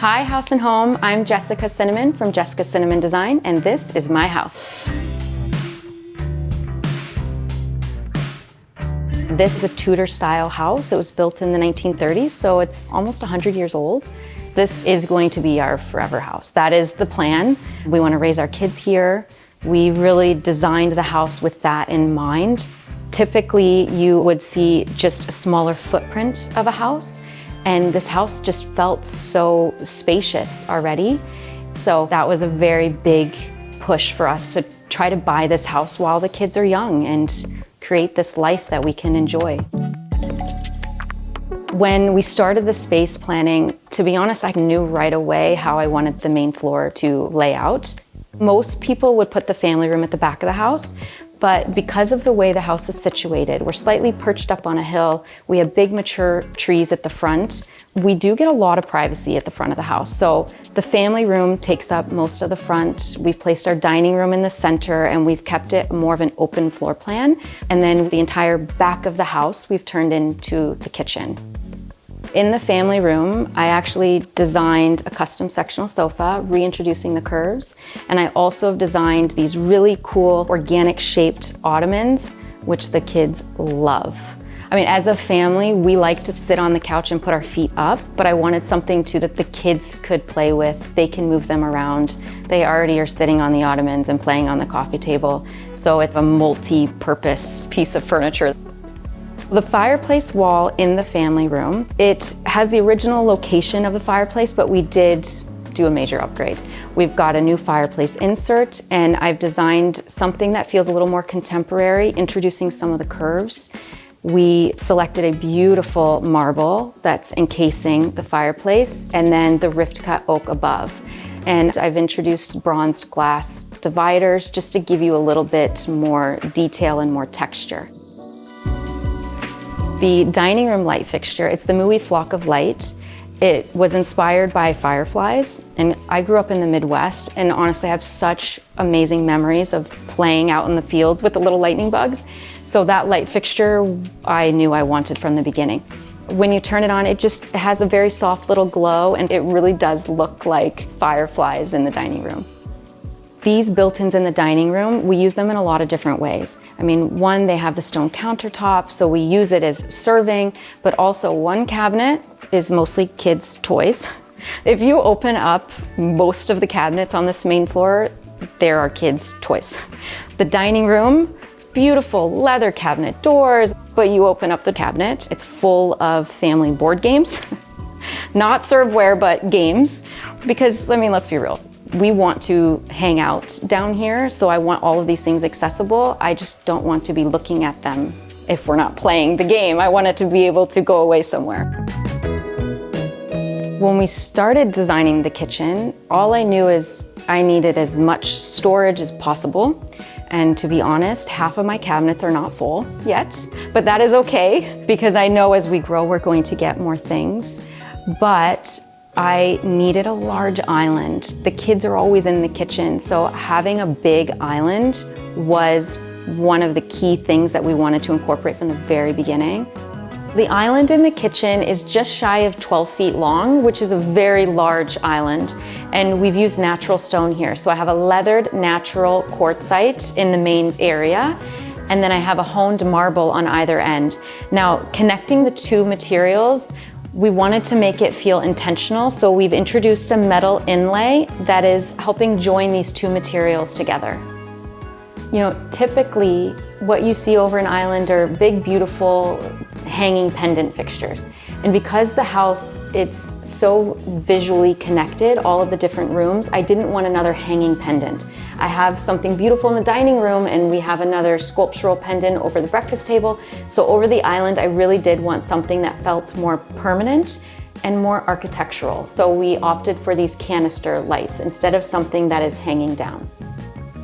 Hi, House and Home. I'm Jessica Cinnamon from Jessica Cinnamon Design, and this is my house. This is a Tudor-style house. It was built in the 1930s, so it's almost 100 years old. This is going to be our forever house. That is the plan. We want to raise our kids here. We really designed the house with that in mind. Typically, you would see just a smaller footprint of a house, and this house just felt so spacious already. So that was a very big push for us to try to buy this house while the kids are young and create this life that we can enjoy. When we started the space planning, to be honest, I knew right away how I wanted the main floor to lay out. Most people would put the family room at the back of the house, but because of the way the house is situated, we're slightly perched up on a hill. We have big mature trees at the front. We do get a lot of privacy at the front of the house. So the family room takes up most of the front. We've placed our dining room in the center, and we've kept it more of an open floor plan. And then the entire back of the house, we've turned into the kitchen. In the family room, I actually designed a custom sectional sofa, reintroducing the curves. And I also have designed these really cool organic shaped ottomans, which the kids love. I mean, as a family, we like to sit on the couch and put our feet up, but I wanted something too that the kids could play with. They can move them around. They already are sitting on the ottomans and playing on the coffee table. So it's a multi-purpose piece of furniture. The fireplace wall in the family room, it has the original location of the fireplace, but we did do a major upgrade. We've got a new fireplace insert, and I've designed something that feels a little more contemporary, introducing some of the curves. We selected a beautiful marble that's encasing the fireplace, and then the rift cut oak above. And I've introduced bronzed glass dividers just to give you a little bit more detail and more texture. The dining room light fixture, it's the Mooey Flock of Light. It was inspired by fireflies, and I grew up in the Midwest, and honestly I have such amazing memories of playing out in the fields with the little lightning bugs. So that light fixture I knew I wanted from the beginning. When you turn it on, it has a very soft little glow, and it really does look like fireflies in the dining room. These built-ins in the dining room, we use them in a lot of different ways. I mean, one, they have the stone countertop, so we use it as serving, but also one cabinet is mostly kids' toys. If you open up most of the cabinets on this main floor, there are kids' toys. The dining room, it's beautiful leather cabinet doors, but you open up the cabinet, it's full of family board games. Not serveware, but games. Because, I mean, let's be real. We want to hang out down here, so I want all of these things accessible. I just don't want to be looking at them if we're not playing the game. I want it to be able to go away somewhere. When we started designing the kitchen, all I knew is I needed as much storage as possible. And to be honest, half of my cabinets are not full yet, but that is okay because I know as we grow, we're going to get more things. But I needed a large island. The kids are always in the kitchen, so having a big island was one of the key things that we wanted to incorporate from the very beginning. The island in the kitchen is just shy of 12 feet long, which is a very large island, and we've used natural stone here. So I have a leathered natural quartzite in the main area, and then I have a honed marble on either end. Now, connecting the two materials, we wanted to make it feel intentional, so we've introduced a metal inlay that is helping join these two materials together. You know, typically what you see over an island are big, beautiful hanging pendant fixtures. And because the house, it's so visually connected, all of the different rooms, I didn't want another hanging pendant. I have something beautiful in the dining room, and we have another sculptural pendant over the breakfast table. So over the island, I really did want something that felt more permanent and more architectural. So we opted for these canister lights instead of something that is hanging down.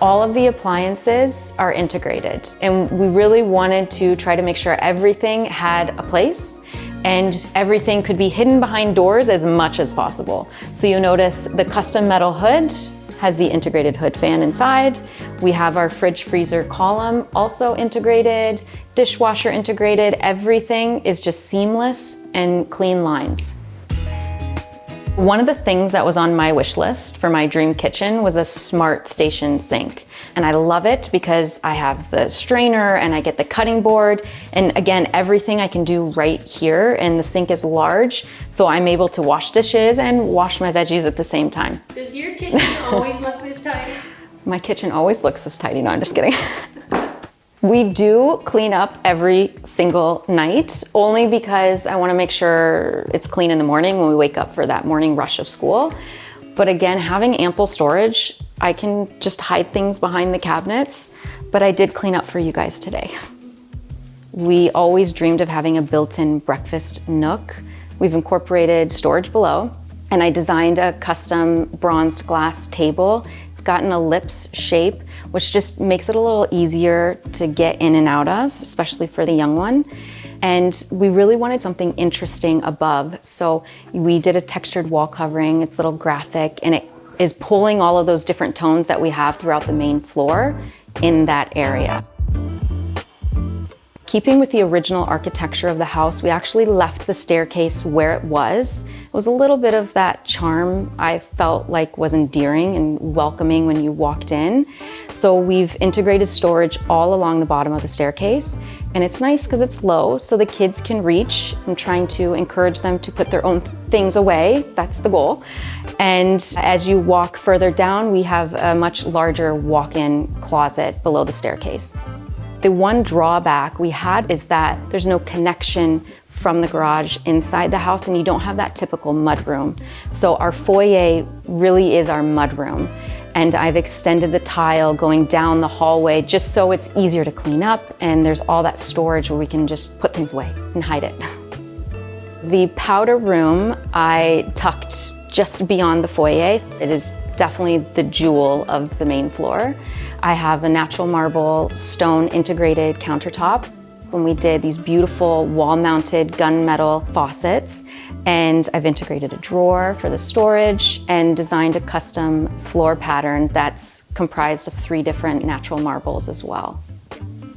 All of the appliances are integrated, and we really wanted to try to make sure everything had a place and everything could be hidden behind doors as much as possible. So you notice the custom metal hood has the integrated hood fan inside. We have our fridge freezer column also integrated, dishwasher integrated. Everything is just seamless and clean lines. One of the things that was on my wish list for my dream kitchen was a smart station sink. And I love it because I have the strainer and I get the cutting board. And again, everything I can do right here, and the sink is large, so I'm able to wash dishes and wash my veggies at the same time. Does your kitchen always look this tidy? My kitchen always looks this tidy. No, I'm just kidding. We do clean up every single night, only because I want to make sure it's clean in the morning when we wake up for that morning rush of school. But again, having ample storage, I can just hide things behind the cabinets, but I did clean up for you guys today. We always dreamed of having a built-in breakfast nook. We've incorporated storage below, and I designed a custom bronzed glass table. It's got an ellipse shape, which just makes it a little easier to get in and out of, especially for the young one. And we really wanted something interesting above, so we did a textured wall covering. It's a little graphic, and it is pulling all of those different tones that we have throughout the main floor in that area. Keeping with the original architecture of the house, we actually left the staircase where it was. It was a little bit of that charm I felt like was endearing and welcoming when you walked in. So we've integrated storage all along the bottom of the staircase. And it's nice because it's low, so the kids can reach. I'm trying to encourage them to put their own things away. That's the goal. And as you walk further down, we have a much larger walk-in closet below the staircase. The one drawback we had is that there's no connection from the garage inside the house, and you don't have that typical mudroom. So our foyer really is our mudroom. And I've extended the tile going down the hallway just so it's easier to clean up, and there's all that storage where we can just put things away and hide it. The powder room I tucked just beyond the foyer. It is definitely the jewel of the main floor. I have a natural marble stone integrated countertop. When we did these beautiful wall-mounted gunmetal faucets, and I've integrated a drawer for the storage and designed a custom floor pattern that's comprised of 3 different natural marbles as well.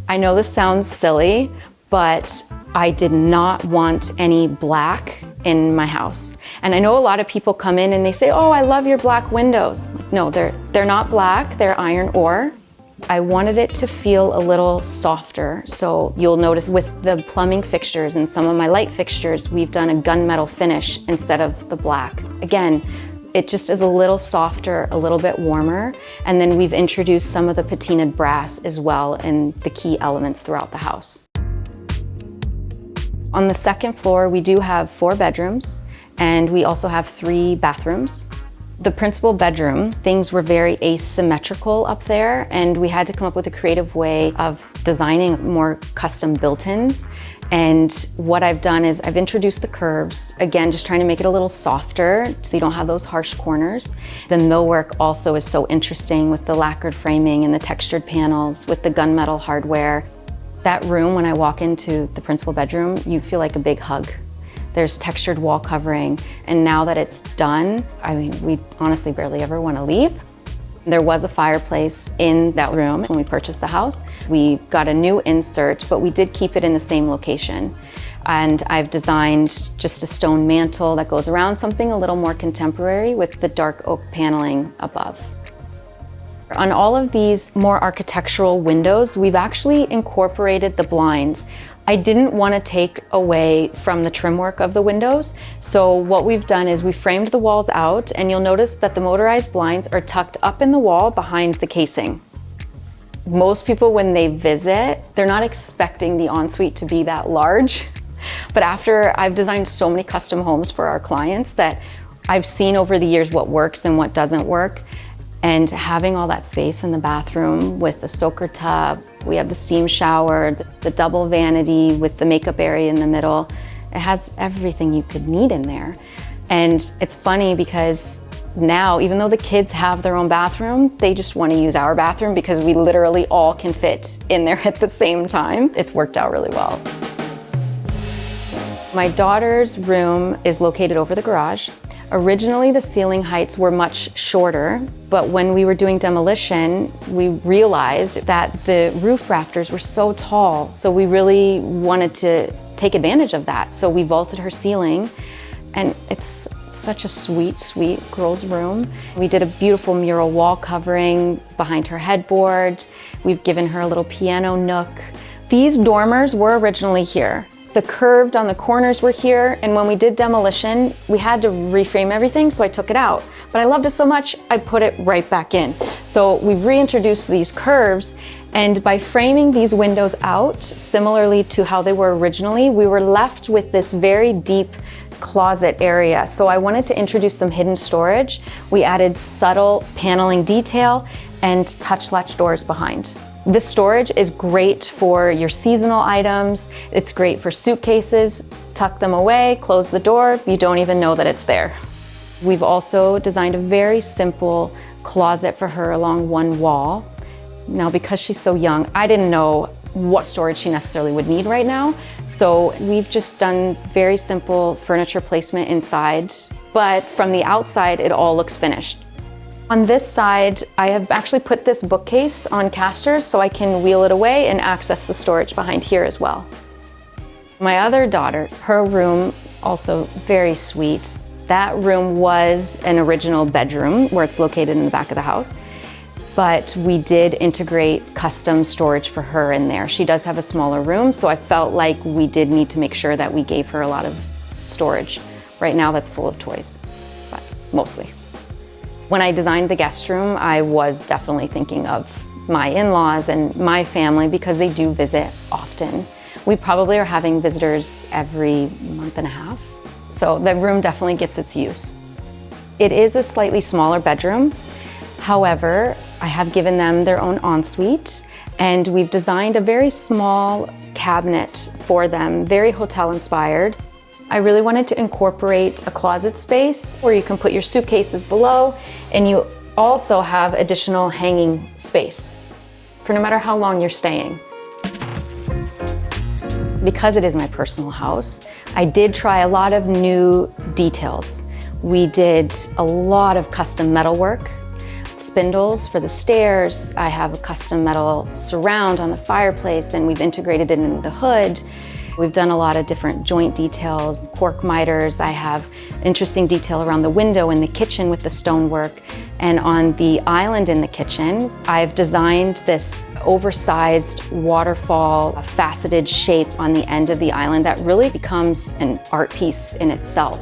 I know this sounds silly, but I did not want any black in my house. And I know a lot of people come in and they say, "Oh, I love your black windows." No, they're not black, they're iron ore. I wanted it to feel a little softer. So you'll notice with the plumbing fixtures and some of my light fixtures, we've done a gunmetal finish instead of the black. Again, it just is a little softer, a little bit warmer. And then we've introduced some of the patinaed brass as well in the key elements throughout the house. On the second floor, we do have 4 bedrooms, and we also have 3 bathrooms. The principal bedroom, things were very asymmetrical up there, and we had to come up with a creative way of designing more custom built-ins. And what I've done is I've introduced the curves, again, just trying to make it a little softer so you don't have those harsh corners. The millwork also is so interesting with the lacquered framing and the textured panels with the gunmetal hardware. That room, when I walk into the principal bedroom, you feel like a big hug. There's textured wall covering, and now that it's done, I mean, we honestly barely ever want to leave. There was a fireplace in that room when we purchased the house. We got a new insert, but we did keep it in the same location. And I've designed just a stone mantle that goes around, something a little more contemporary with the dark oak paneling above. On all of these more architectural windows, we've actually incorporated the blinds. I didn't want to take away from the trim work of the windows, so what we've done is we framed the walls out, and you'll notice that the motorized blinds are tucked up in the wall behind the casing. Most people, when they visit, they're not expecting the ensuite to be that large, but after I've designed so many custom homes for our clients that I've seen over the years what works and what doesn't work. And having all that space in the bathroom with the soaker tub, we have the steam shower, the double vanity with the makeup area in the middle. It has everything you could need in there. And it's funny because now, even though the kids have their own bathroom, they just want to use our bathroom because we literally all can fit in there at the same time. It's worked out really well. My daughter's room is located over the garage. Originally, the ceiling heights were much shorter, but when we were doing demolition, we realized that the roof rafters were so tall, so we really wanted to take advantage of that. So we vaulted her ceiling, and it's such a sweet, sweet girl's room. We did a beautiful mural wall covering behind her headboard. We've given her a little piano nook. These dormers were originally here. The curved on the corners were here, and when we did demolition, we had to reframe everything, so I took it out. But I loved it so much, I put it right back in. So we've reintroduced these curves, and by framing these windows out, similarly to how they were originally, we were left with this very deep closet area. So I wanted to introduce some hidden storage. We added subtle paneling detail and touch latch doors behind. This storage is great for your seasonal items. It's great for suitcases. Tuck them away, close the door, you don't even know that it's there. We've also designed a very simple closet for her along one wall. Now, because she's so young, I didn't know what storage she necessarily would need right now. So we've just done very simple furniture placement inside, but from the outside, it all looks finished. On this side, I have actually put this bookcase on casters so I can wheel it away and access the storage behind here as well. My other daughter, her room, also very sweet. That room was an original bedroom where it's located in the back of the house, but we did integrate custom storage for her in there. She does have a smaller room, so I felt like we did need to make sure that we gave her a lot of storage. Right now that's full of toys, but mostly. When I designed the guest room, I was definitely thinking of my in-laws and my family because they do visit often. We probably are having visitors every month and a half. So the room definitely gets its use. It is a slightly smaller bedroom. However, I have given them their own ensuite, and we've designed a very small cabinet for them, very hotel inspired. I really wanted to incorporate a closet space where you can put your suitcases below, and you also have additional hanging space for no matter how long you're staying. Because it is my personal house, I did try a lot of new details. We did a lot of custom metalwork, spindles for the stairs. I have a custom metal surround on the fireplace, and we've integrated it in the hood. We've done a lot of different joint details, cork miters. I have interesting detail around the window in the kitchen with the stonework. And on the island in the kitchen, I've designed this oversized waterfall, a faceted shape on the end of the island that really becomes an art piece in itself.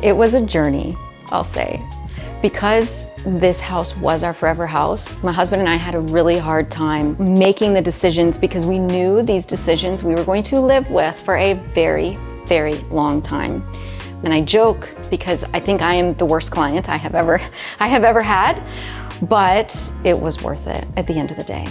It was a journey, I'll say. Because this house was our forever house, my husband and I had a really hard time making the decisions because we knew these decisions we were going to live with for a very, very long time. And I joke because I think I am the worst client I have ever had, but it was worth it at the end of the day.